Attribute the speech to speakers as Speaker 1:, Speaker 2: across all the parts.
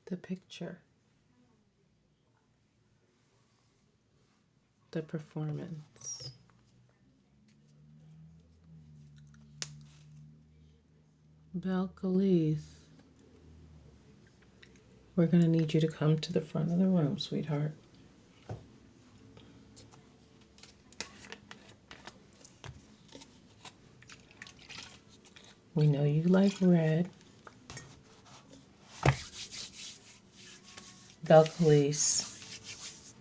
Speaker 1: the picture, the performance. Belcalis, we're going to need you to come to the front of the room, sweetheart. We know you like red. Belcalis,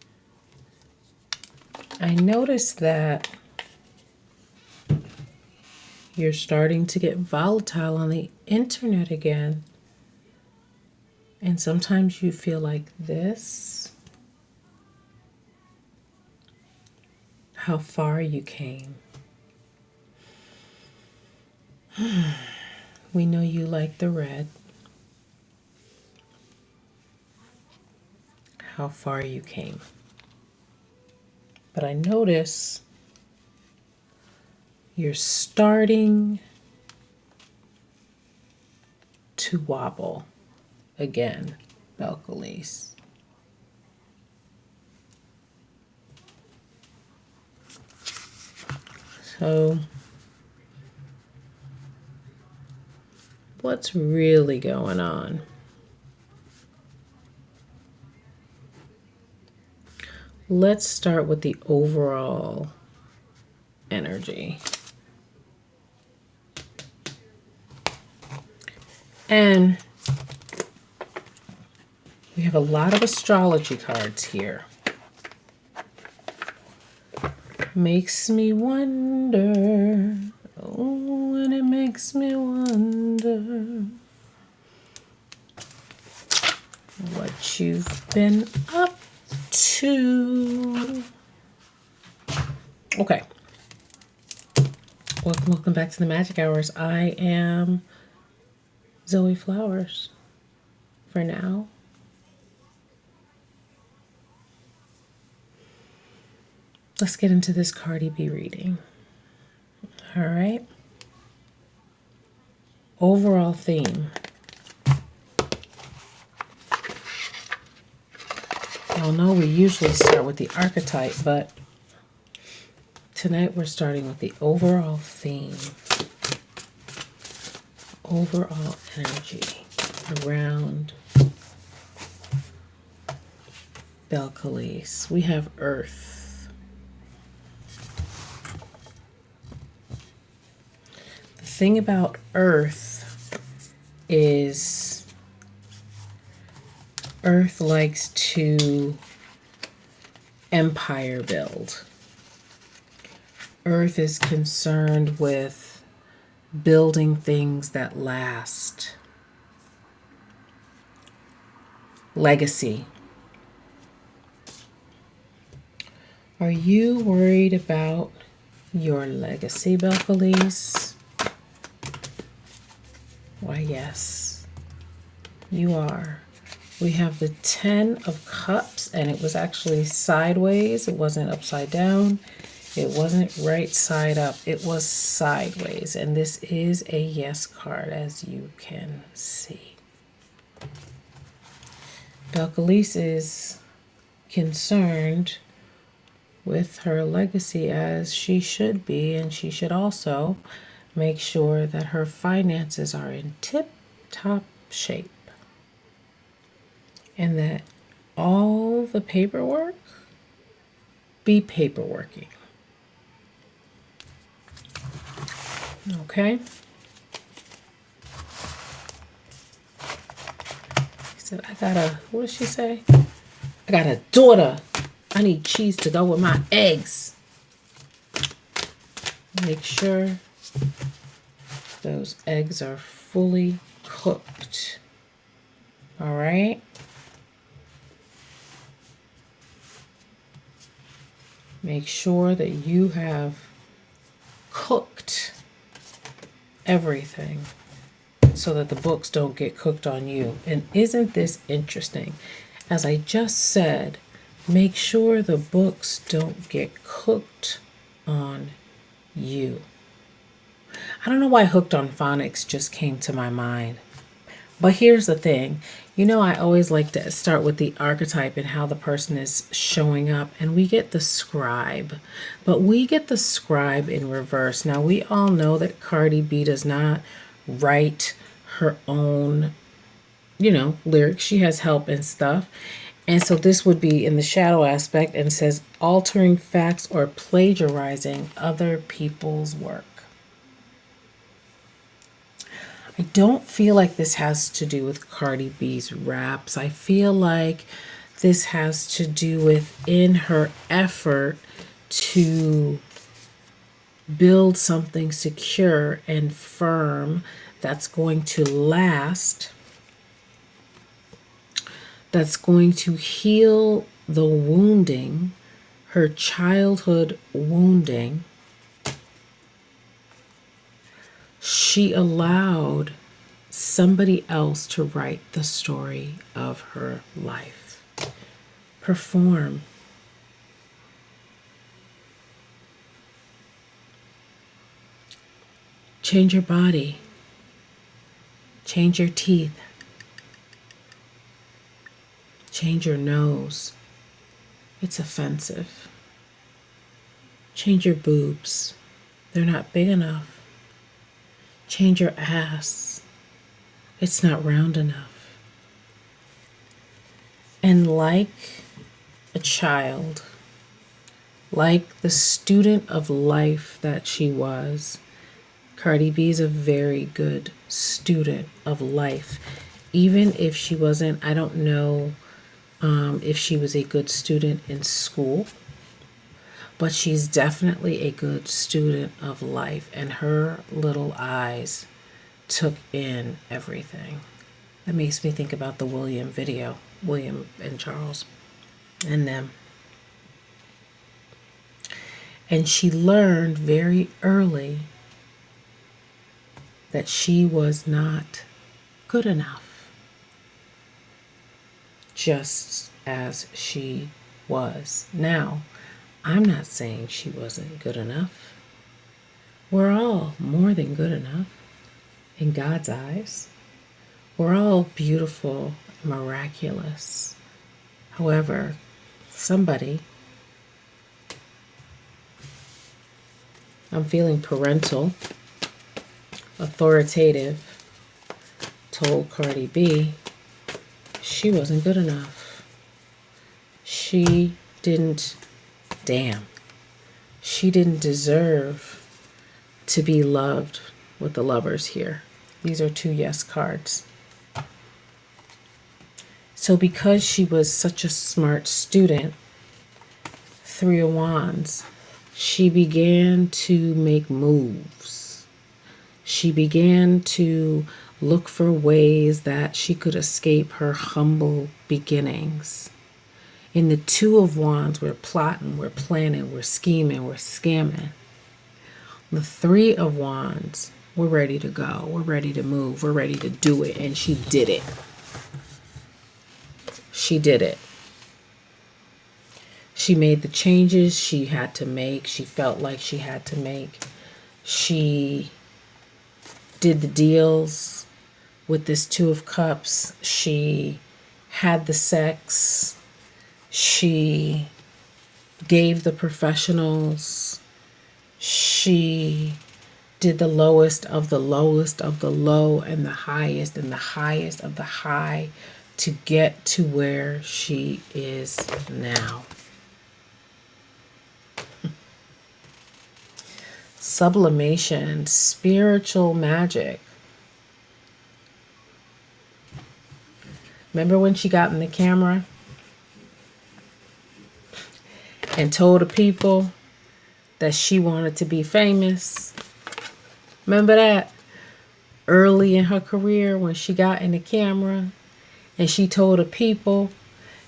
Speaker 1: I noticed that you're starting to get volatile on the internet again. And sometimes you feel like this. How far you came. We know you like the red. How far you came. But I notice you're starting to wobble again, Belcalis. So, what's really going on? Let's start with the overall energy. And we have a lot of astrology cards here. Makes me wonder, oh, and it makes me wonder what you've been up to. Okay. Welcome back to the Magic Hours. I am Zoe Flowers for now. Let's get into this Cardi B reading. All right. Overall theme. Y'all know we usually start with the archetype, but tonight we're starting with the overall theme. Overall energy around Belcalis. We have Earth. The thing about Earth is Earth likes to empire build. Earth is concerned with building things that last. Legacy. Are you worried about your legacy, Belcalis? Why, yes, you are. We have the 10 of Cups, and it was actually sideways. It wasn't upside down. It wasn't right side up. It was sideways. And this is a yes card, as you can see. Belcalis is concerned with her legacy, as she should be, and she should also make sure that her finances are in tip-top shape and that all the paperwork be paperworking. Okay? He said, what did she say? I got a daughter. I need cheese to go with my eggs. Make sure those eggs are fully cooked. All right? Make sure that you have cooked everything so that the books don't get cooked on you. And isn't this interesting? As I just said, make sure the books don't get cooked on you. I don't know why Hooked on Phonics just came to my mind. But here's the thing. You know, I always like to start with the archetype and how the person is showing up, and we get the scribe. But we get the scribe in reverse. Now, we all know that Cardi B does not write her own, lyrics. She has help and stuff. And so this would be in the shadow aspect and says altering facts or plagiarizing other people's work. I don't feel like this has to do with Cardi B's raps. I feel like this has to do with in her effort to build something secure and firm that's going to last, that's going to heal the wounding, her childhood wounding. She allowed somebody else to write the story of her life. Perform. Change your body. Change your teeth. Change your nose. It's offensive. Change your boobs. They're not big enough. Change your ass. It's not round enough. And like a child, like the student of life that she was, Cardi B is a very good student of life. Even if she wasn't, I don't know if she was a good student in school, but she's definitely a good student of life, and her little eyes took in everything. That makes me think about the William video, William and Charles and them. And she learned very early that she was not good enough, just as she was. Now, I'm not saying she wasn't good enough. We're all more than good enough in God's eyes. We're all beautiful, miraculous. However, somebody, I'm feeling parental, authoritative, told Cardi B she wasn't good enough. She didn't deserve to be loved with the lovers here. These are 2 yes cards. So because she was such a smart student, 3 of Wands, she began to make moves. She began to look for ways that she could escape her humble beginnings. In the 2 of Wands, we're plotting, we're planning, we're scheming, we're scamming. The 3 of Wands, we're ready to go. We're ready to move. We're ready to do it. And she did it. She did it. She made the changes she had to make. She felt like she had to make. She did the deals with this 2 of Cups. She had the sex. She gave the professionals. She did the lowest of the lowest of the low and the highest of the high to get to where she is now. Sublimation, spiritual magic. Remember when she got in the camera and told the people that she wanted to be famous? Remember that? Early in her career when she got in the camera and she told the people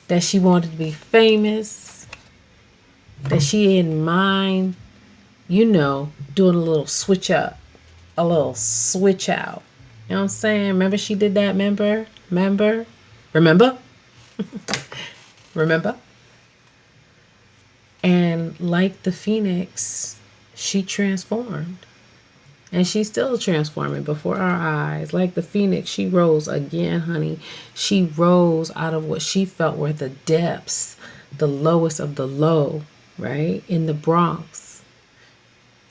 Speaker 1: that she wanted to be famous, that she didn't mind, doing a little switch up, a little switch out. You know what I'm saying? Remember she did that? Remember? Remember? And like the phoenix, she transformed. And she's still transforming before our eyes. Like the phoenix, she rose again, honey. She rose out of what she felt were the depths, the lowest of the low, right? In the Bronx.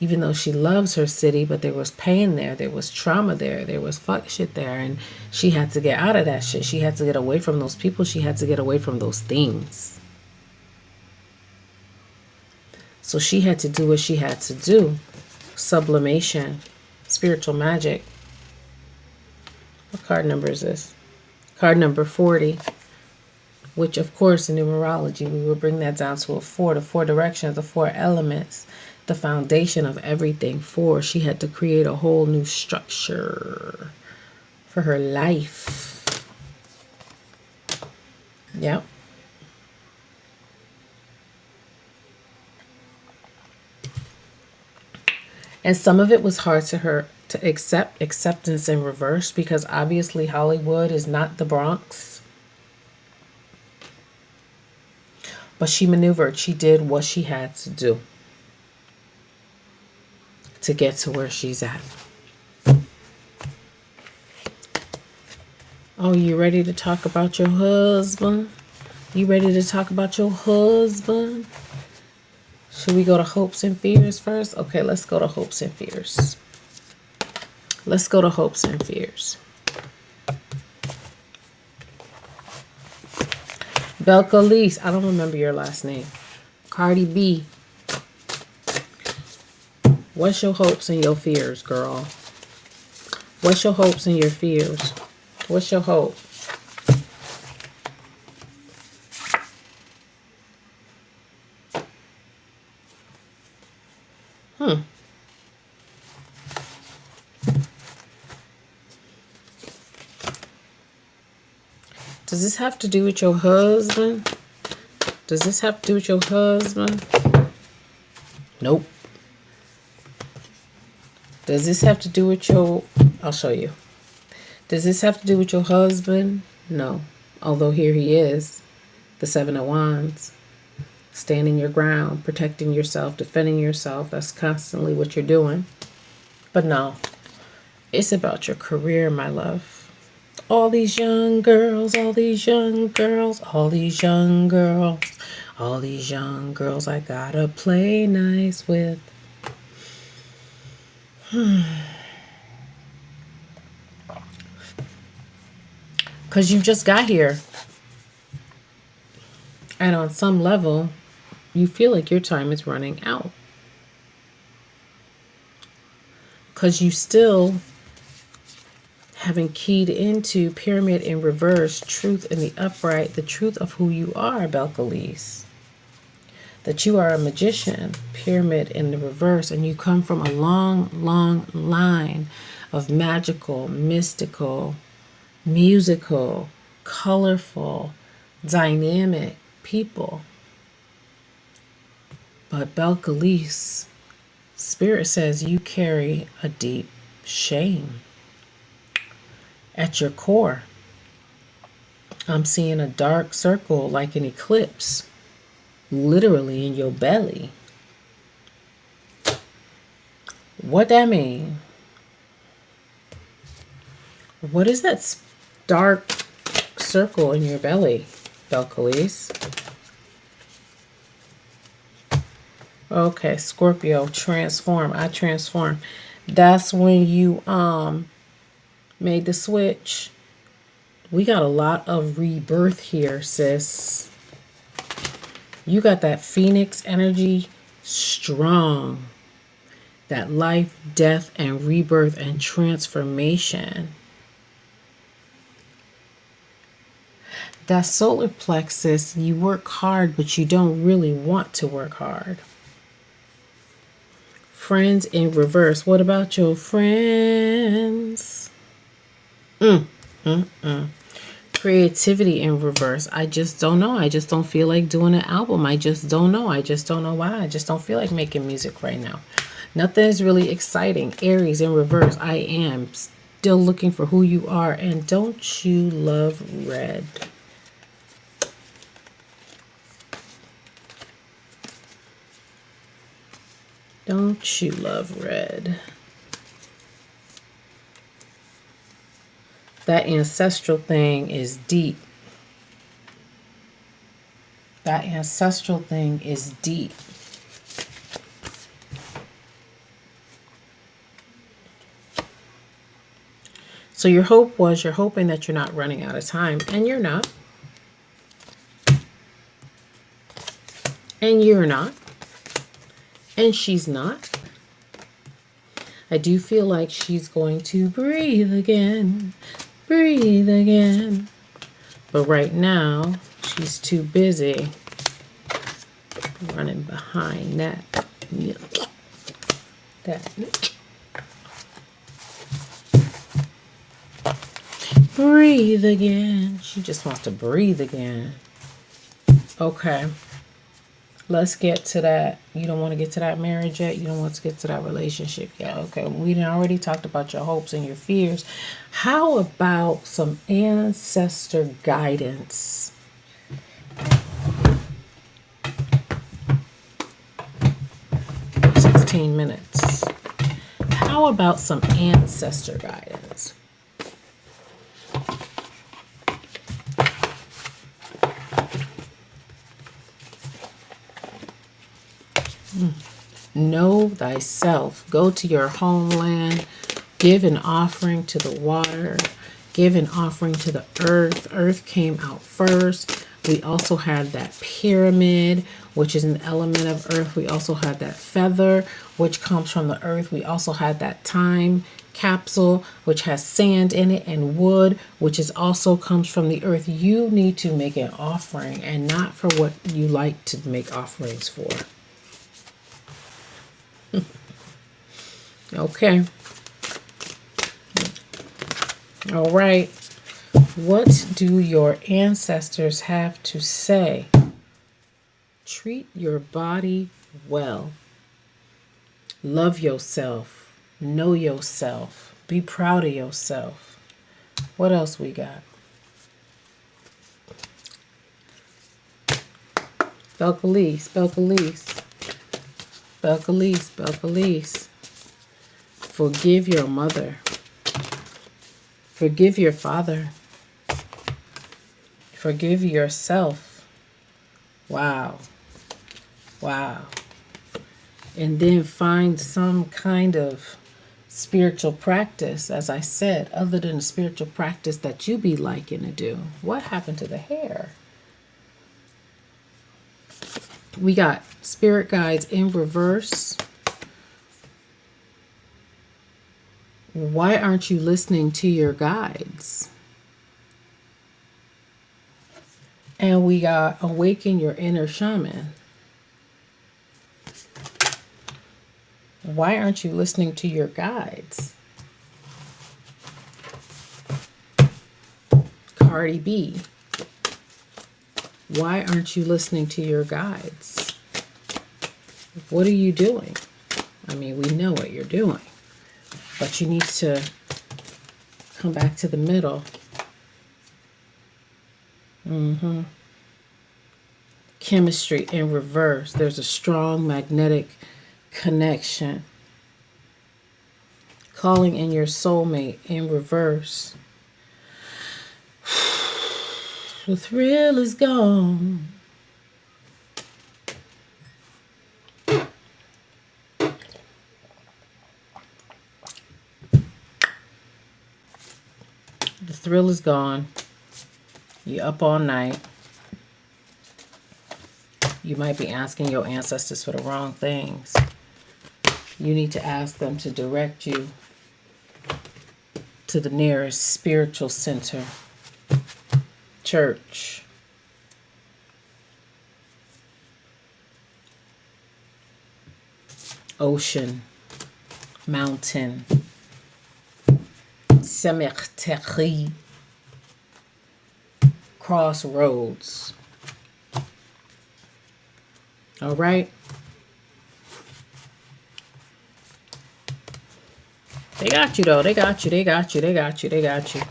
Speaker 1: Even though she loves her city, but there was pain there was trauma there was fuck shit there, and she had to get out of that shit. She had to get away from those people. She had to get away from those things. So she had to do what she had to do. Sublimation, spiritual magic. What card number is this? Card number 40, which of course in numerology we will bring that down to a 4, the 4 directions, the 4 elements, the foundation of everything. 4, she had to create a whole new structure for her life. Yep. And some of it was hard to her to accept, acceptance in reverse, because obviously Hollywood is not the Bronx. But she maneuvered. She did what she had to do to get to where she's at. Oh, you ready to talk about your husband? You ready to talk about your husband? Should we go to hopes and fears first? Okay, let's go to hopes and fears. Let's go to hopes and fears. Belcalis, I don't remember your last name. Cardi B. What's your hopes and your fears, girl? What's your hopes and your fears? What's your hope? Does this have to do with your husband? Does this have to do with your husband? Nope. Does this have to do with your... I'll show you. Does this have to do with your husband? No. Although here he is. The 7 of Wands. Standing your ground. Protecting yourself. Defending yourself. That's constantly what you're doing. But no. It's about your career, my love. All these young girls, all these young girls, all these young girls, all these young girls I gotta play nice with. Because you just got here. And on some level, you feel like your time is running out. Because you still haven't keyed into pyramid in reverse, truth in the upright, the truth of who you are, Belcalis. That you are a magician, pyramid in the reverse, and you come from a long, long line of magical, mystical, musical, colorful, dynamic people. But Belcalis, Spirit says you carry a deep shame. At your core, I'm seeing a dark circle like an eclipse, literally in your belly. What that mean? What is that dark circle in your belly, Belcalis? Okay, Scorpio, transform. I transform. That's when you made the switch. We got a lot of rebirth here, sis. You got that phoenix energy strong. That life, death, and rebirth and transformation. That solar plexus, you work hard, but you don't really want to work hard. Friends in reverse. What about your friends? Creativity in reverse. I just don't know. I just don't feel like doing an album. I just don't know. I just don't know why. I just don't feel like making music right now. Nothing is really exciting. Aries in reverse. I am still looking for who you are. And don't you love red? Don't you love red? That ancestral thing is deep. That ancestral thing is deep. So your hope was, you're hoping that you're not running out of time, and you're not. And you're not. And she's not. I do feel like she's going to breathe again. Breathe again. But right now, she's too busy running behind that. Breathe again. She just wants to breathe again. Okay. Let's get to that. You don't want to get to that marriage yet? You don't want to get to that relationship yet? Okay. We already talked about your hopes and your fears. How about some ancestor guidance? Minutes. How about some ancestor guidance? Know thyself. Go to your homeland. Give an offering to the water. Give an offering to the earth. Earth came out first. We also had that pyramid, which is an element of earth. We also had that feather, which comes from the earth. We also had that time capsule, which has sand in it, and wood, which is also comes from the earth. You need to make an offering, and not for what you like to make offerings for. Okay. All right. What do your ancestors have to say? Treat your body well. Love yourself. Know yourself. Be proud of yourself. What else we got? Belcalis, Belcalis. Belcalis, Belcalis. Forgive your mother. Forgive your father. Forgive yourself. Wow. Wow. And then find some kind of spiritual practice, as I said, other than the spiritual practice that you be liking to do. What happened to the hair? We got spirit guides in reverse. Why aren't you listening to your guides? And we got awaken your inner shaman. Why aren't you listening to your guides? Cardi B. Why aren't you listening to your guides? What are you doing? I mean, we know what you're doing, but you need to come back to the middle. Chemistry in reverse. There's a strong magnetic connection. Calling in your soulmate in reverse. The thrill is gone. The thrill is gone. You're up all night. You might be asking your ancestors for the wrong things. You need to ask them to direct you to the nearest spiritual center, church. Ocean, mountain, cemetery, crossroads. All right? They got you, though. They got you. They got you. They got you. They got you.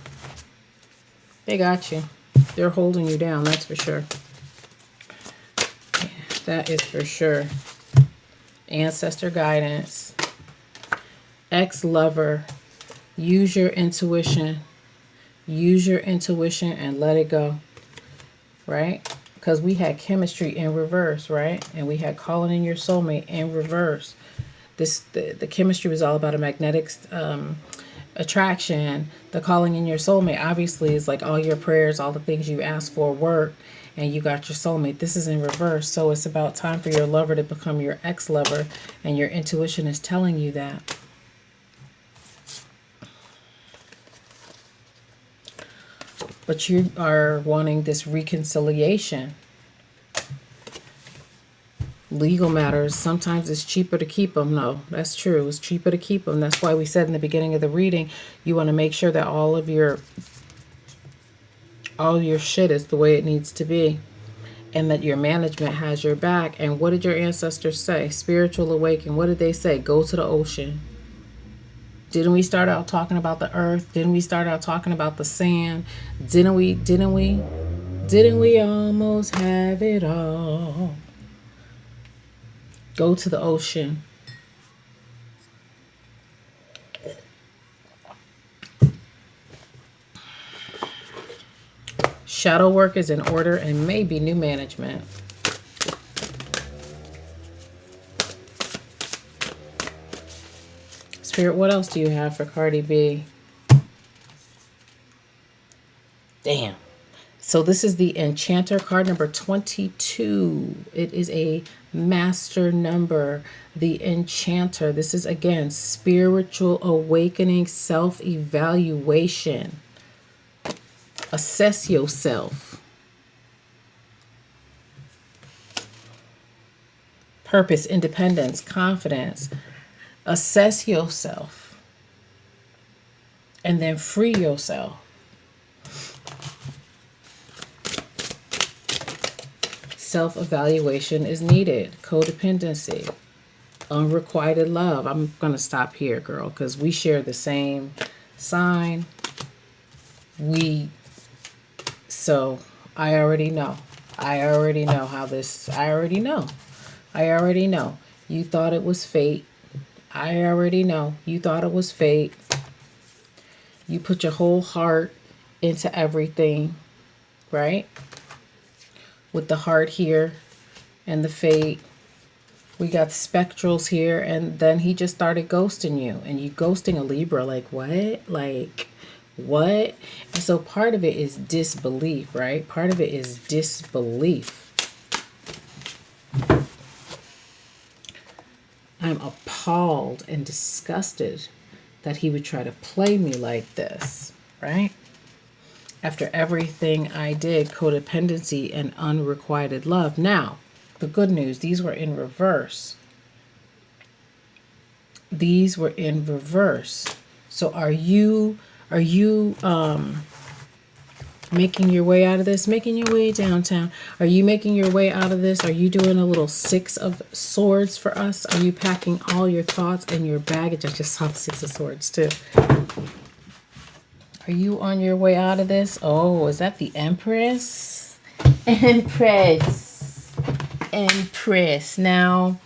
Speaker 1: They got you. They're holding you down, that's for sure. Yeah, that is for sure. Ancestor guidance. Ex-lover. Use your intuition. Use your intuition and let it go, right? Because we had chemistry in reverse, right? And we had calling in your soulmate in reverse. The chemistry was all about a magnetic attraction. The calling in your soulmate obviously is like all your prayers, all the things you asked for work, and you got your soulmate. This is in reverse. So it's about time for your lover to become your ex-lover, and your intuition is telling you that. But you are wanting this reconciliation. Legal matters, sometimes it's cheaper to keep them. No, that's true. It's cheaper to keep them. That's why we said in the beginning of the reading, you want to make sure that all your shit is the way it needs to be, and that your management has your back. And what did your ancestors say? Spiritual awakening. What did they say? Go to the ocean. Didn't we start out talking about the earth? Didn't we start out talking about the sand? Didn't we almost have it all? Go to the ocean. Shadow work is in order, and maybe new management. Spirit, what else do you have for Cardi B? Damn. So this is the Enchanter card number 22. It is a master number. The Enchanter. This is, again, spiritual awakening, self-evaluation. Assess yourself. Purpose, independence, confidence. Assess yourself. And then free yourself. Self-evaluation is needed. Codependency. Unrequited love. I'm going to stop here, girl, because we share the same sign. So I already know. I already know. You thought it was fate. I already know. You thought it was fate. You put your whole heart into everything, right? With the heart here and the fate. We got spectrals here, and then he just started ghosting you. And you ghosting a Libra, like what? Like what? And so part of it is disbelief, right? Part of it is disbelief. I'm appalled and disgusted that he would try to play me like this, right? After everything I did, codependency and unrequited love. Now, the good news, these were in reverse. These were in reverse. So are you making your way out of this? Making your way downtown? Are you making your way out of this? Are you doing a little 6 of Swords for us? Are you packing all your thoughts and your baggage? I just saw the 6 of Swords too. Are you on your way out of this? Oh, is that the Empress? Empress. Now,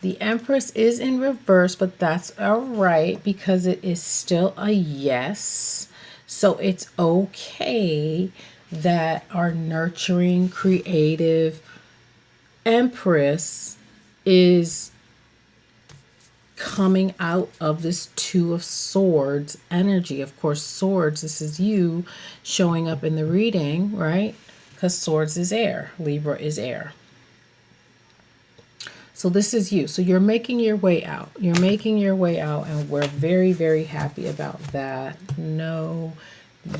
Speaker 1: the Empress is in reverse, but that's all right because it is still a yes. So it's okay that our nurturing, creative Empress is coming out of this 2 of Swords energy. Of course, Swords, this is you showing up in the reading, right? Because Swords is air. Libra is air. So this is you. So you're making your way out. You're making your way out, and we're very, very happy about that. No.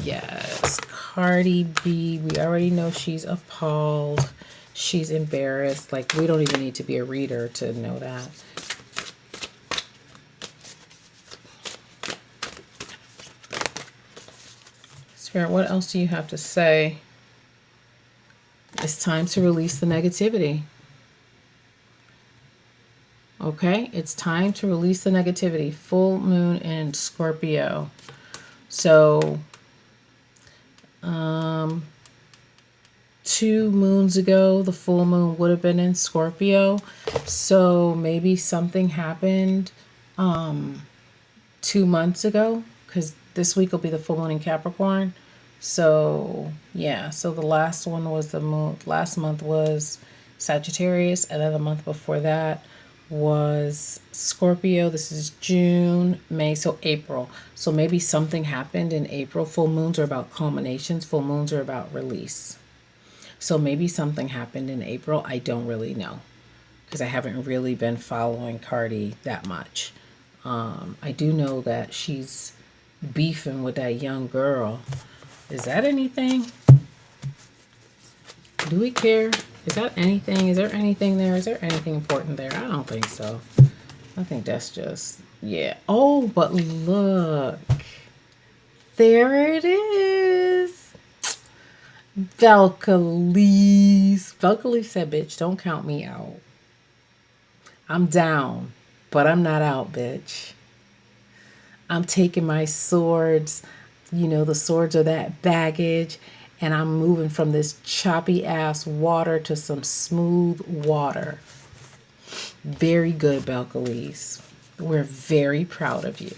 Speaker 1: Yes. Cardi B, we already know she's appalled. She's embarrassed. Like, we don't even need to be a reader to know that. Spirit, what else do you have to say? It's time to release the negativity. Okay, it's time to release the negativity. Full moon in Scorpio. So, 2 moons ago, the full moon would have been in Scorpio. So maybe something happened 2 months ago, because this week will be the full moon in Capricorn. So yeah, so the last one was the moon. Last month was Sagittarius, and then the month before that was Scorpio. This is June, May, so April. So maybe something happened in April. Full moons are about culminations. Full moons are about release. So maybe something happened in April. I don't really know because I haven't really been following Cardi that much. I do know that she's beefing with that young girl. Is that anything? Do we care? Is that anything? Is there anything there? Is there anything important there? I don't think so. I think that's just, yeah. Oh, but look. There it is. Valkylie. Valkylie said, bitch, don't count me out. I'm down, but I'm not out, bitch. I'm taking my swords, the swords are that baggage, and I'm moving from this choppy ass water to some smooth water. Very good, Belcalis. We're very proud of you.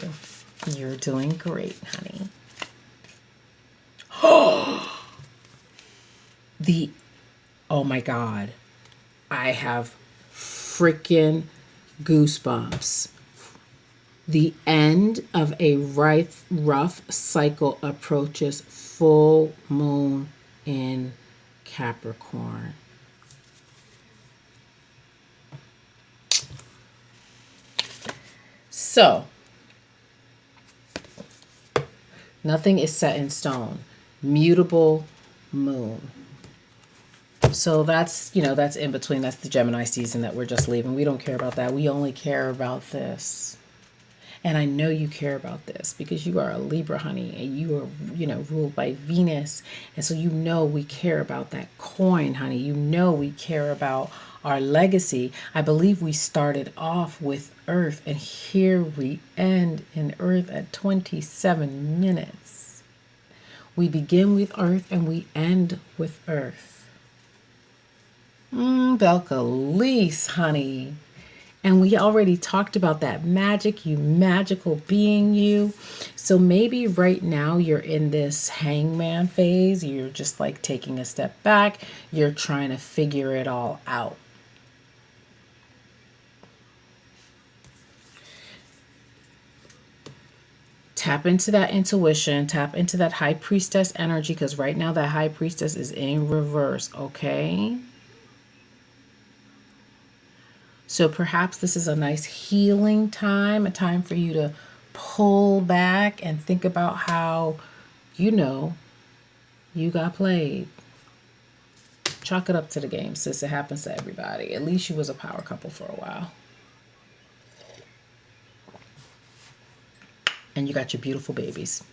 Speaker 1: You're doing great, honey. Oh my God. I have freaking goosebumps. The end of a rough cycle approaches full moon in Capricorn. So, nothing is set in stone. Mutable moon. So that's in between. That's the Gemini season that we're just leaving. We don't care about that. We only care about this. And I know you care about this because you are a Libra, honey, and you are, ruled by Venus. And so we care about that coin, honey. We care about our legacy. I believe we started off with Earth, and here we end in Earth at 27 minutes. We begin with Earth and we end with Earth. Belcalis, honey. And we already talked about that magic, you magical being you. So maybe right now you're in this hangman phase. You're just like taking a step back. You're trying to figure it all out. Tap into that intuition. Tap into that high priestess energy because right now that high priestess is in reverse, okay? So perhaps this is a nice healing time, a time for you to pull back and think about how, you got played. Chalk it up to the game, sis. It happens to everybody. At least you was a power couple for a while. And you got your beautiful babies.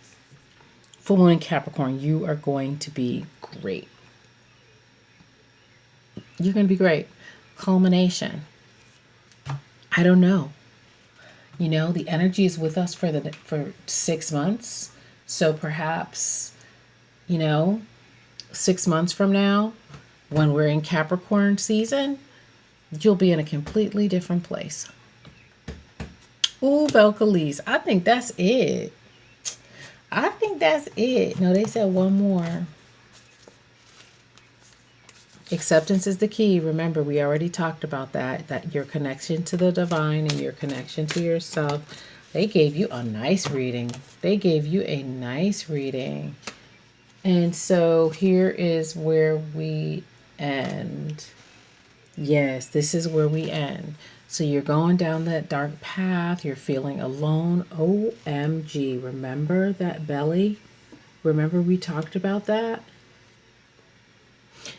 Speaker 1: Full moon in Capricorn, you are going to be great. You're going to be great. Culmination. I don't know. The energy is with us for 6 months. So perhaps, 6 months from now, when we're in Capricorn season, you'll be in a completely different place. Ooh, Belcalis. I think that's it. No, they said one more. Acceptance is the key. Remember, we already talked about that your connection to the divine and your connection to yourself. They gave you a nice reading. And so here is where we end. Yes, this is where we end. So you're going down that dark path. You're feeling alone. OMG. Remember that belly? Remember we talked about that?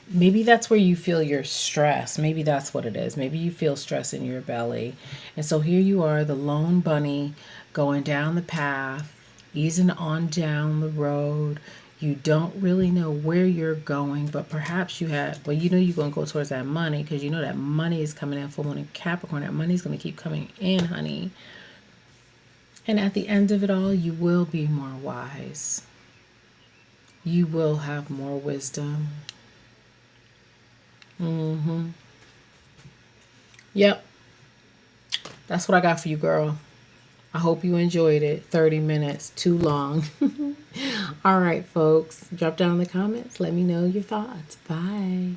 Speaker 1: Maybe that's where you feel your stress. Maybe that's what it is. Maybe you feel stress in your belly. And so here you are, the lone bunny, going down the path, easing on down the road. You don't really know where you're going, but perhaps you're going to go towards that money because you know that money is coming in full moon in Capricorn. That money is going to keep coming in, honey. And at the end of it all, you will be more wise. You will have more wisdom. Yep. That's what I got for you, girl. I hope you enjoyed it. 30 minutes, too long. All right, folks. Drop down in the comments. Let me know your thoughts. Bye.